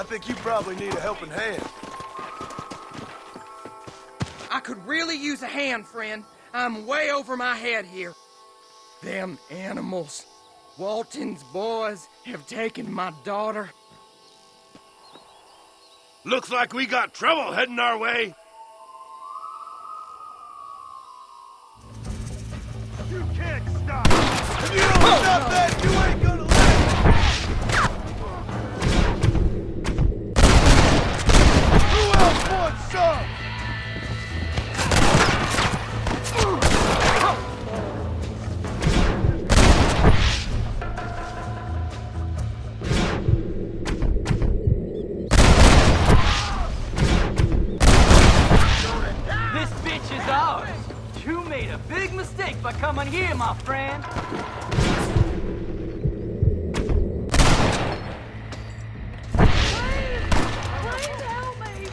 think you probably need a helping hand. I could really use a hand, friend. I'm way over my head here. Them animals. Walton's boys have taken my daughter. Looks like we got trouble heading our way. You can't stop! If you don't stop that, you ain't gonna live! Who else wants some? This bitch is ours. You made a big mistake by coming here, my friend. Please help me!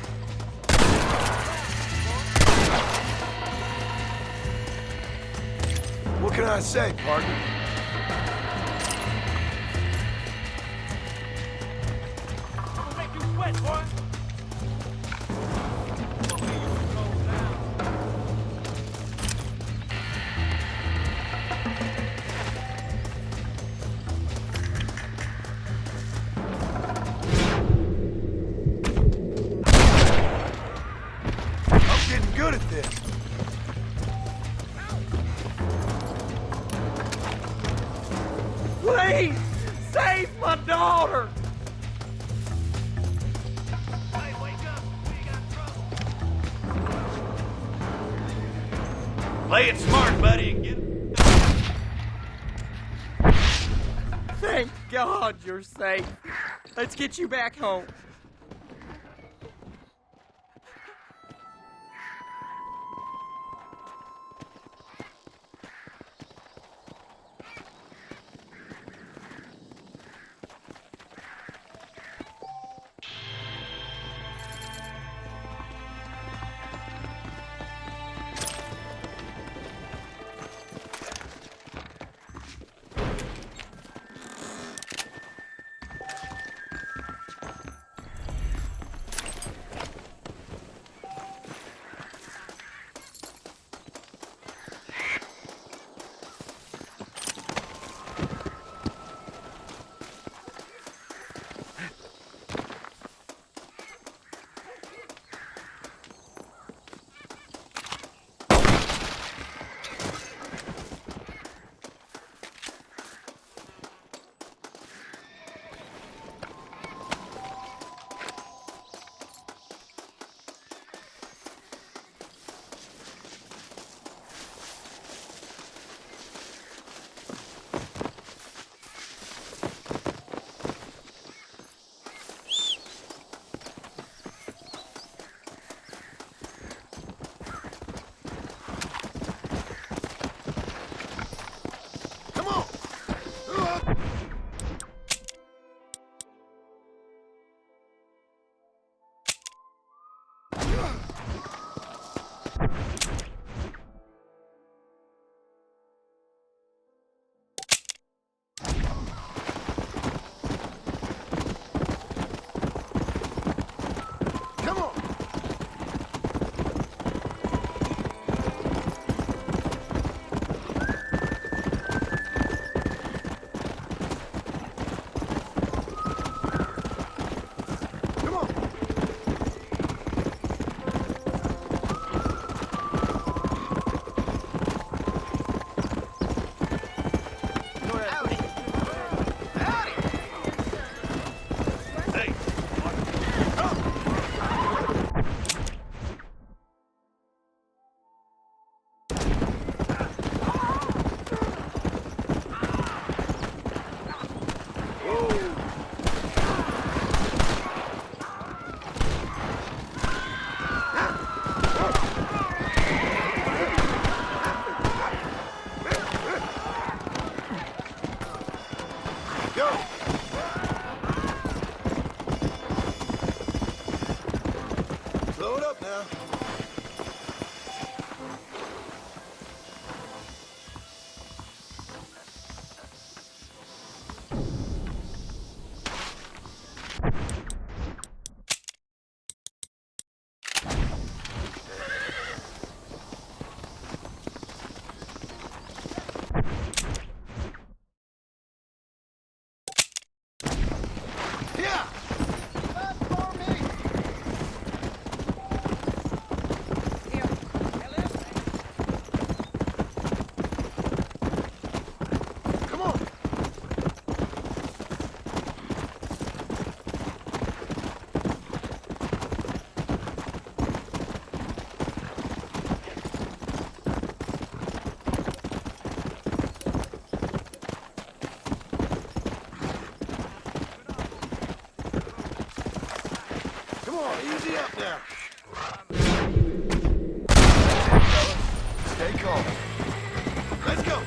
What can I say, partner? I'm gonna make you sweat, boy. I'm getting good at this. Please, save my daughter! Hey, wake up. We got trouble. Play it smart, buddy, and get Thank God you're safe. Let's get you back home. Come on! Come on! Come on! Hey, Go! Slow it up now. on, easy up now. Stay calm. Let's go.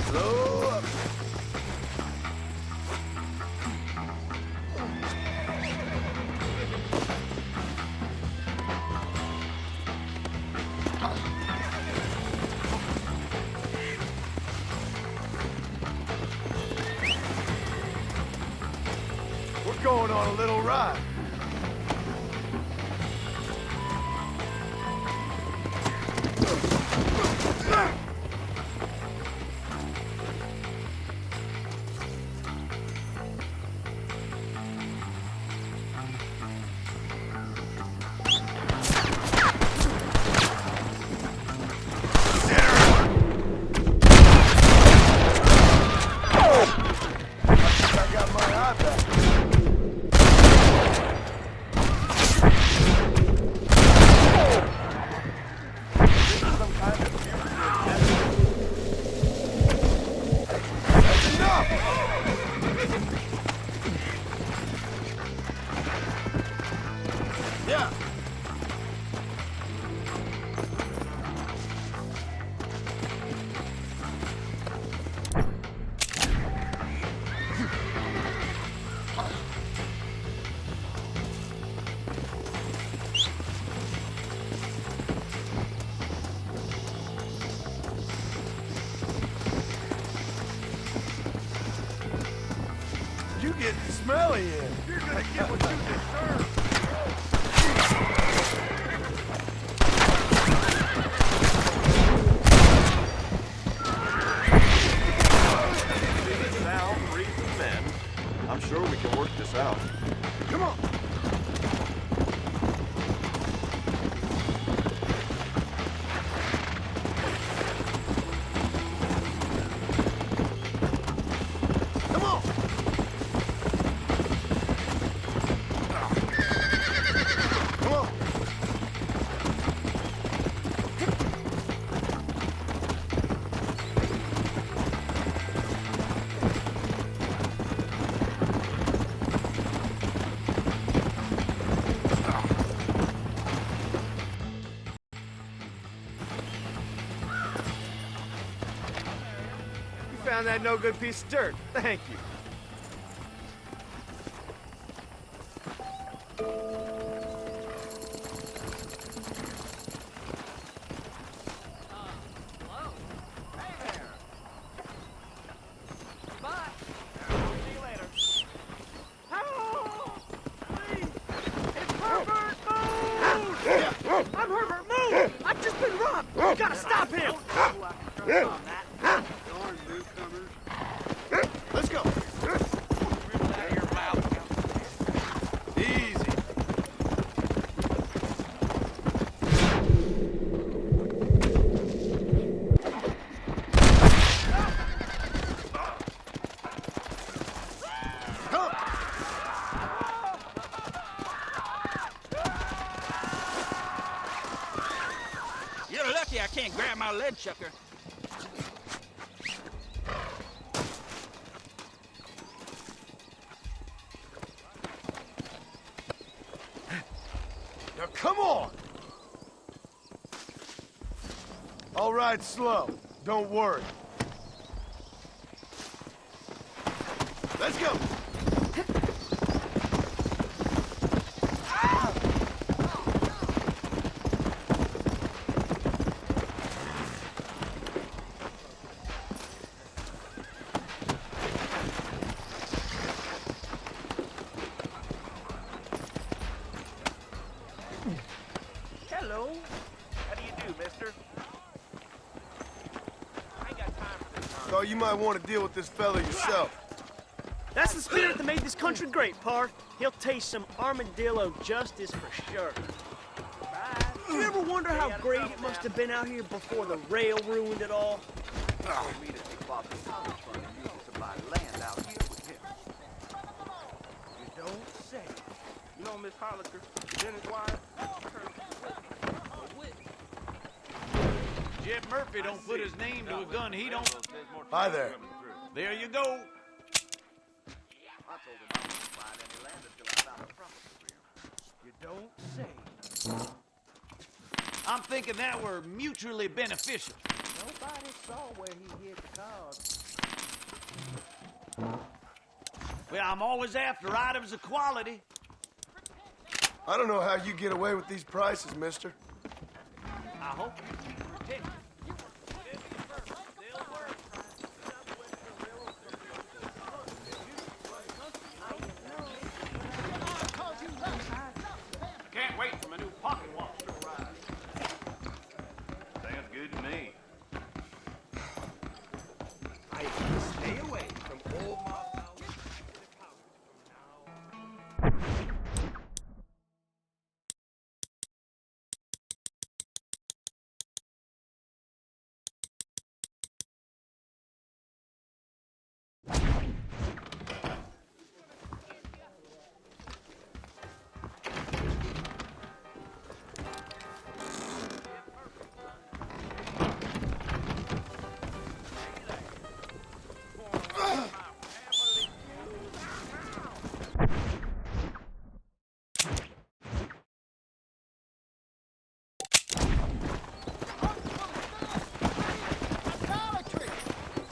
Slow up. We're going on a little ride. I got my eye back. Some kind of That's enough! Yeah. You getting smelly in. You're gonna get what you deserve. Sound reasons men. I'm sure we can work this out. Come on. Come on. Come on. You found that no good piece of dirt. Thank you. Hello? Hey there! Bye! See you later. Help! Please! It's Herbert Moon! I'm Herbert Moon! I've just been robbed! You gotta stop him! Let's go. Easy. Come. You're lucky I can't grab my lead chucker. Now come on. All right, slow. Don't worry. Let's go. Hello? How do you do, mister? I ain't got time for this. So you might want to deal with this fella yourself. That's the spirit that made this country great, Parr. He'll taste some armadillo justice for sure. You ever wonder how great it must have been out here before the rail ruined it all? Miss Holliker, Dennis Wise. Jeff Murphy don't put his name to a gun, he don't. Hi there. There you go. You don't say. I'm thinking that were mutually beneficial. Nobody saw where he hid the cards. Well, I'm always after items of quality. I don't know how you get away with these prices, mister. I hope you keep protected. Can't wait for my new pocket watch to arrive. Sounds good to me. I stay away from old mob.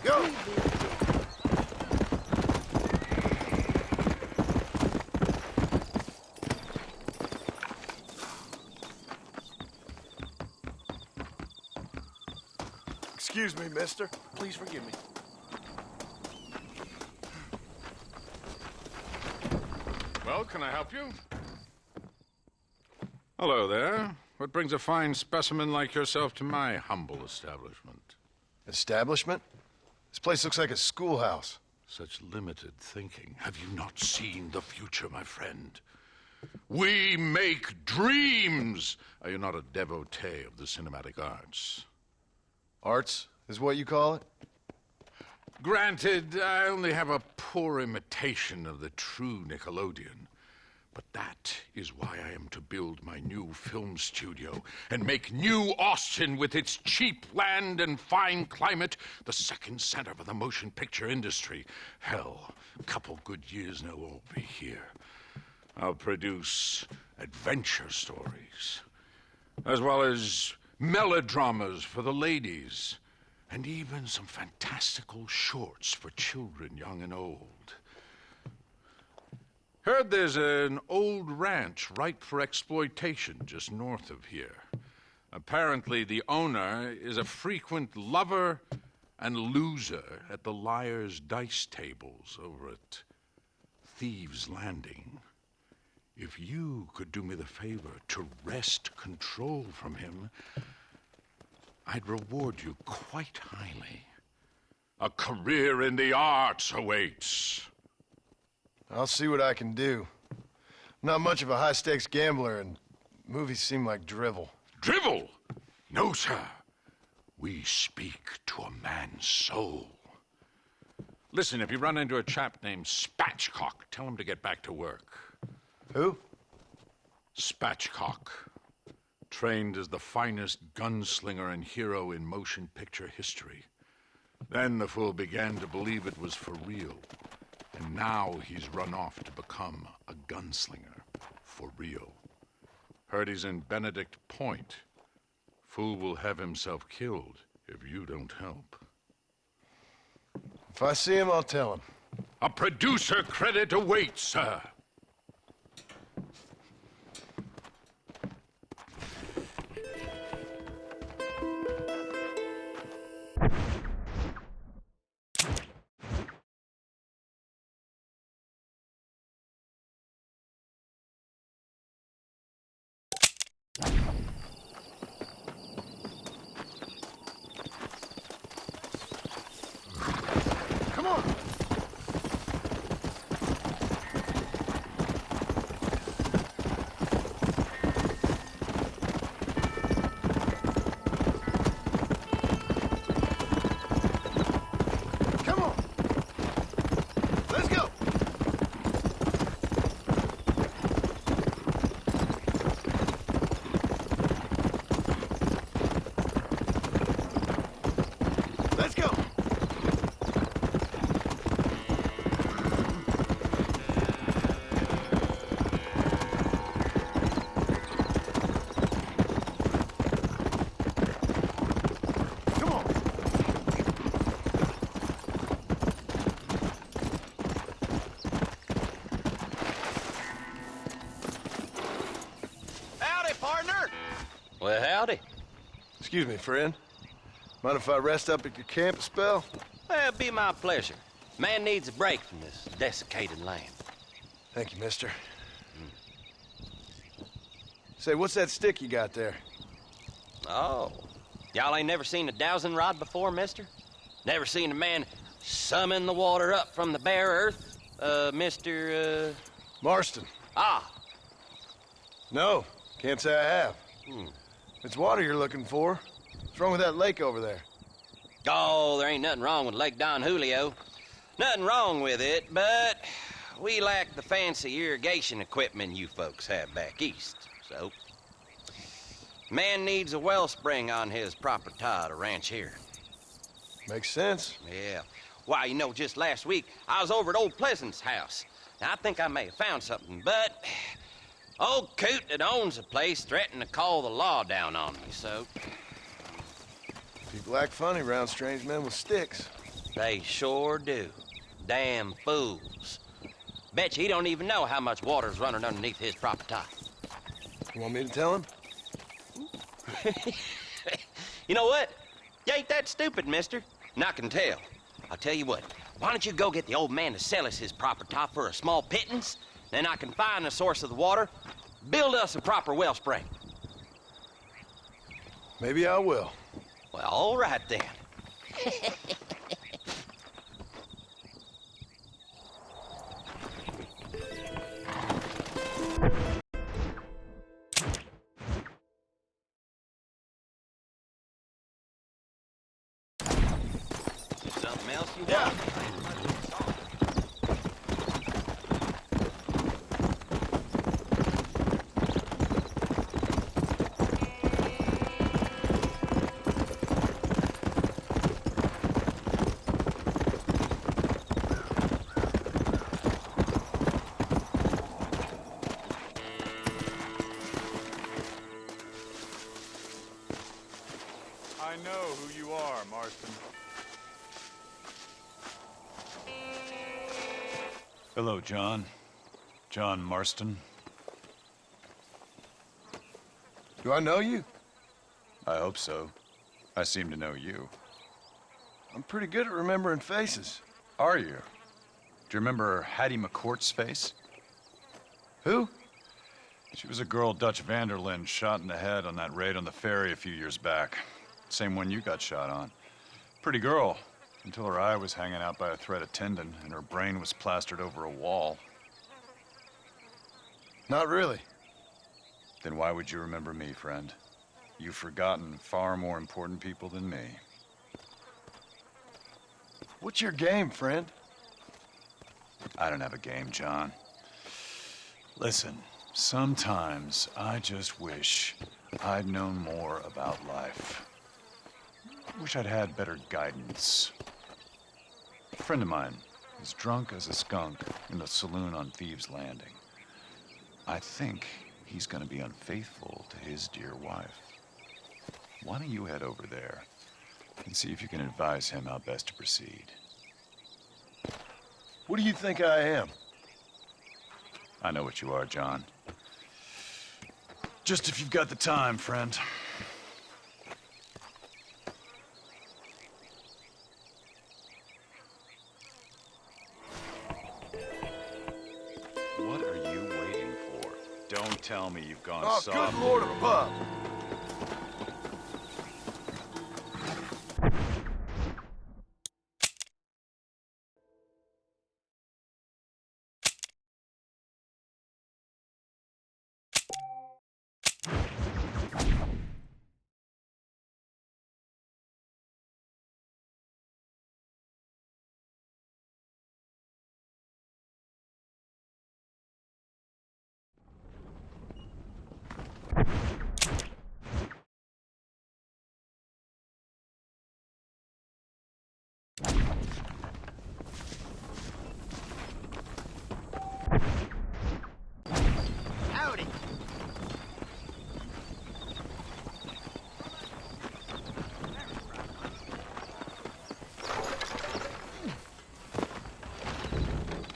Go! Excuse me, mister. Please forgive me. Well, can I help you? Hello there. What brings a fine specimen like yourself to my humble establishment? Establishment? This place looks like a schoolhouse. Such limited thinking. Have you not seen the future, my friend? We make dreams! Are you not a devotee of the cinematic arts? Arts is what you call it? Granted, I only have a poor imitation of the true Nickelodeon. But that is why I am to build my new film studio and make New Austin, with its cheap land and fine climate, the second center for the motion picture industry. Hell, a couple good years and I'll be here. I'll produce adventure stories, as well as melodramas for the ladies, and even some fantastical shorts for children young and old. Heard there's an old ranch ripe for exploitation just north of here. Apparently, the owner is a frequent lover and loser at the Liar's Dice tables over at Thieves' Landing. If you could do me the favor to wrest control from him, I'd reward you quite highly. A career in the arts awaits. I'll see what I can do. I'm not much of a high-stakes gambler, and movies seem like drivel. Drivel? No, sir. We speak to a man's soul. Listen, if you run into a chap named Spatchcock, tell him to get back to work. Who? Spatchcock. Trained as the finest gunslinger and hero in motion picture history. Then the fool began to believe it was for real. And now he's run off to become a gunslinger for real. Heard he's in Benedict Point. Fool will have himself killed if you don't help. If I see him, I'll tell him. A producer credit awaits, sir. Come on! Excuse me, friend. Mind if I rest up at your camp a spell? Well, it'd be my pleasure. Man needs a break from this desiccated land. Thank you, mister. Say, what's that stick you got there? Oh. Y'all ain't never seen a dowsing rod before, mister? Never seen a man summon the water up from the bare earth? Mr. Marston. Ah. No, can't say I have. It's water you're looking for. What's wrong with that lake over there? Oh, there ain't nothing wrong with Lake Don Julio. Nothing wrong with it, but we lack the fancy irrigation equipment you folks have back east, so... Man needs a wellspring on his property to ranch here. Makes sense. Yeah. Why, you know, just last week, I was over at Old Pleasant's house. Now, I think I may have found something, but... Old coot that owns the place threatened to call the law down on me, so... People act funny around strange men with sticks. They sure do. Damn fools. Bet you he don't even know how much water's running underneath his property. You want me to tell him? You know what? You ain't that stupid, mister. And I can tell. I'll tell you what. Why don't you go get the old man to sell us his property for a small pittance? Then I can find the source of the water, build us a proper wellspring. Maybe I will. Well, all right then. Something else you want? I know who you are, Marston. Hello, John. John Marston. Do I know you? I hope so. I seem to know you. I'm pretty good at remembering faces. Are you? Do you remember Hattie McCourt's face? Who? She was a girl Dutch Vanderlyn shot in the head on that raid on the ferry a few years back. Same one you got shot on. Pretty girl, until her eye was hanging out by a thread of tendon and her brain was plastered over a wall. Not really. Then why would you remember me, friend? You've forgotten far more important people than me. What's your game, friend? I don't have a game, John. Listen, sometimes I just wish I'd known more about life. Wish I'd had better guidance. A friend of mine is drunk as a skunk in the saloon on Thieves' Landing. I think he's gonna be unfaithful to his dear wife. Why don't you head over there and see if you can advise him how best to proceed? What do you think I am? I know what you are, John. Just if you've got the time, friend. What are you waiting for? Don't tell me you've gone Oh, soft. good Lord above! Howdy.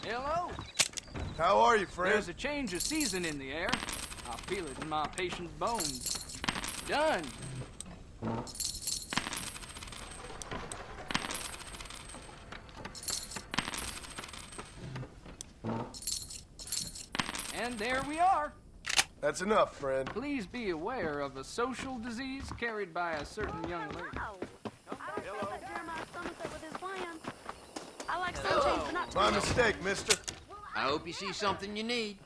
Hello. How are you, friend? There's a change of season in the air. I feel it in my patient's bones. Done. And there we are. That's enough, friend. Please be aware of a social disease carried by a certain young lady. I like sunshine, but not too My much. mistake, mister. I hope you see something you need.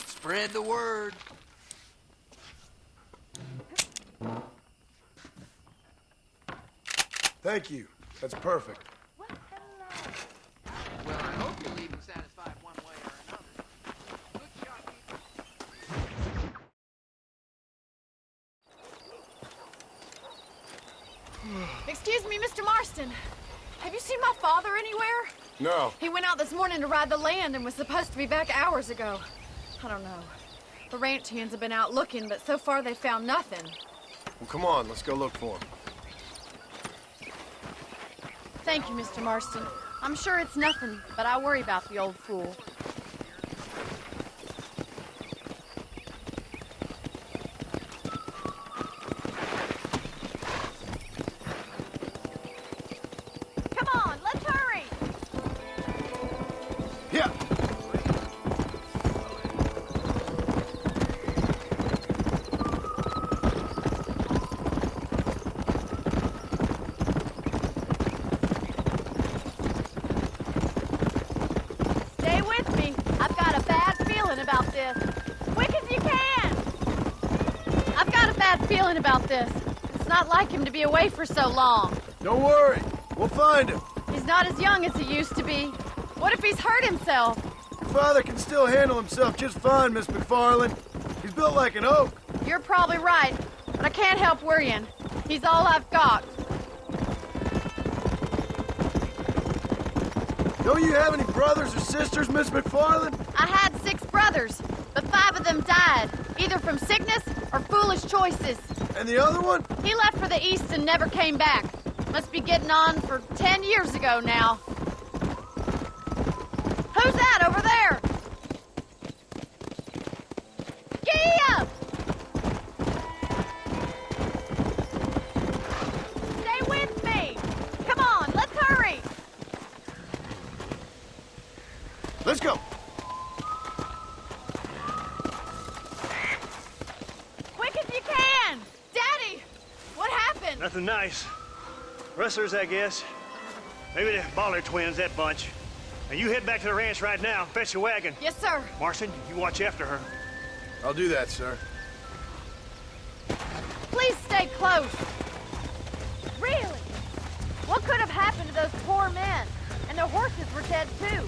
Spread the word. Thank you. That's perfect. Well, I hope you're leaving satisfied one way or another. Good shot, people. Excuse me, Mr. Marston. Have you seen my father anywhere? No. He went out this morning to ride the land and was supposed to be back hours ago. I don't know. The ranch hands have been out looking, but so far they found nothing. Well, come on. Let's go look for him. Thank you, Mr. Marston. I'm sure it's nothing, but I worry about the old fool. Come on, let's hurry! Yeah. Stay with me. I've got a bad feeling about this. Quick as you can! I've got a bad feeling about this. It's not like him to be away for so long. Don't worry. We'll find him. He's not as young as he used to be. What if he's hurt himself? Your father can still handle himself just fine, Miss McFarland. He's built like an oak. You're probably right, but I can't help worrying. He's all I've got. Don't you have any brothers or sisters, Miss McFarland? I had 6 brothers, but 5 of them died, either from sickness or foolish choices. And the other one? He left for the east and never came back. Must be getting on for 10 years ago now. Who's that over there? Gee up! Stay with me! Come on, let's hurry! Let's go. Quick as you can! Daddy! What happened? Nothing nice. Rustlers, I guess. Maybe the Baller twins, that bunch. Now you head back to the ranch right now. Fetch the wagon. Yes, sir. Marston, you watch after her. I'll do that, sir. Please stay close. Really? What could have happened to those poor men? And their horses were dead, too.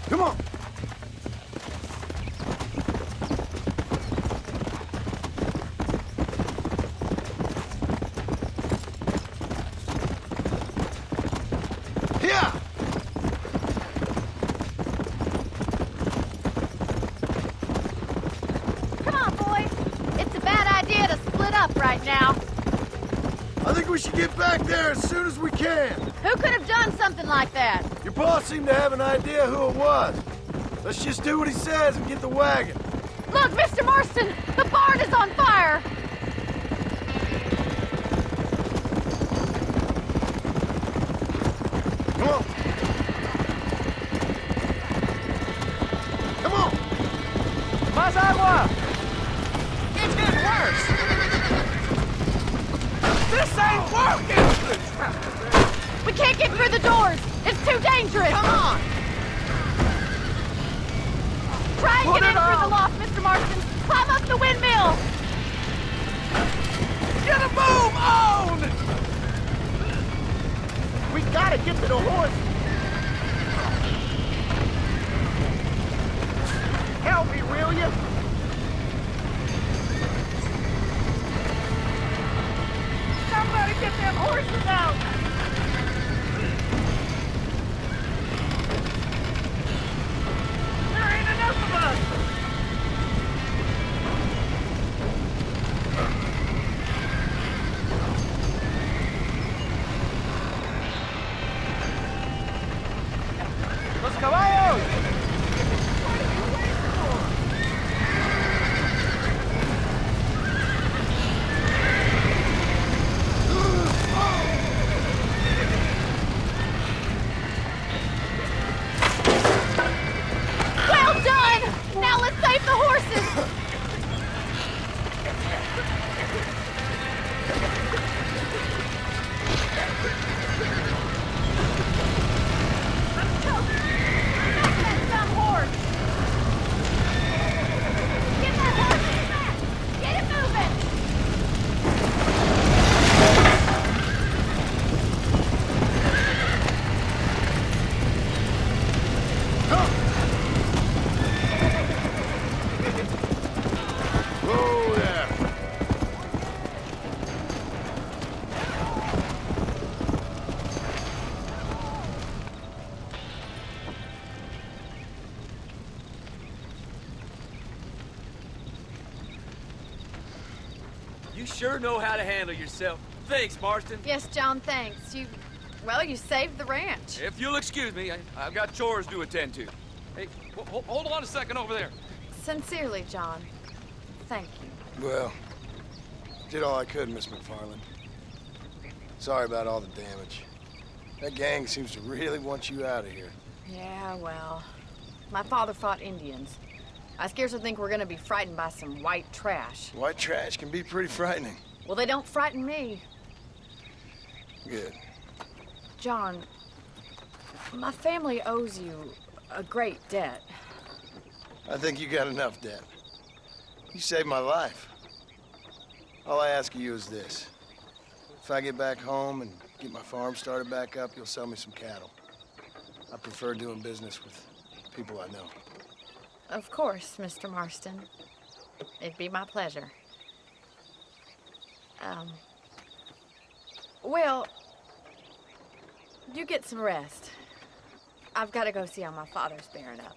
Come on. Yeah. Come on, boys. It's a bad idea to split up right now. I think we should get back there as soon as we can. Who could have done something like that? Your boss seemed to have an idea who it was. Let's just do what he says and get the wagon. Look, Mr. Marston, the barn is on fire. Come on. Come on. Más agua! It's getting worse! This ain't working! We can't get through the doors. It's too dangerous. Come on! Try and Put get it in through on. the loft, Mr. Marston. Climb up the windmill. Get a move on! We gotta get to the horse. Help me, will you? Somebody get them horses out! There ain't enough of us! sure know how to handle yourself. Thanks, Marston. Yes, John, thanks. Well, you saved the ranch. If you'll excuse me, I've got chores to attend to. Hey, hold on a second over there. Sincerely, John. Thank you. Well, did all I could, Miss McFarland. Sorry about all the damage. That gang seems to really want you out of here. Yeah, well, my father fought Indians. I scarcely think we're gonna be frightened by some white trash. White trash can be pretty frightening. Well, they don't frighten me. Good. John, my family owes you a great debt. I think you got enough debt. You saved my life. All I ask of you is this. If I get back home and get my farm started back up, you'll sell me some cattle. I prefer doing business with people I know. Of course, Mr. Marston. It'd be my pleasure. Well, you get some rest. I've got to go see how my father's bearing up.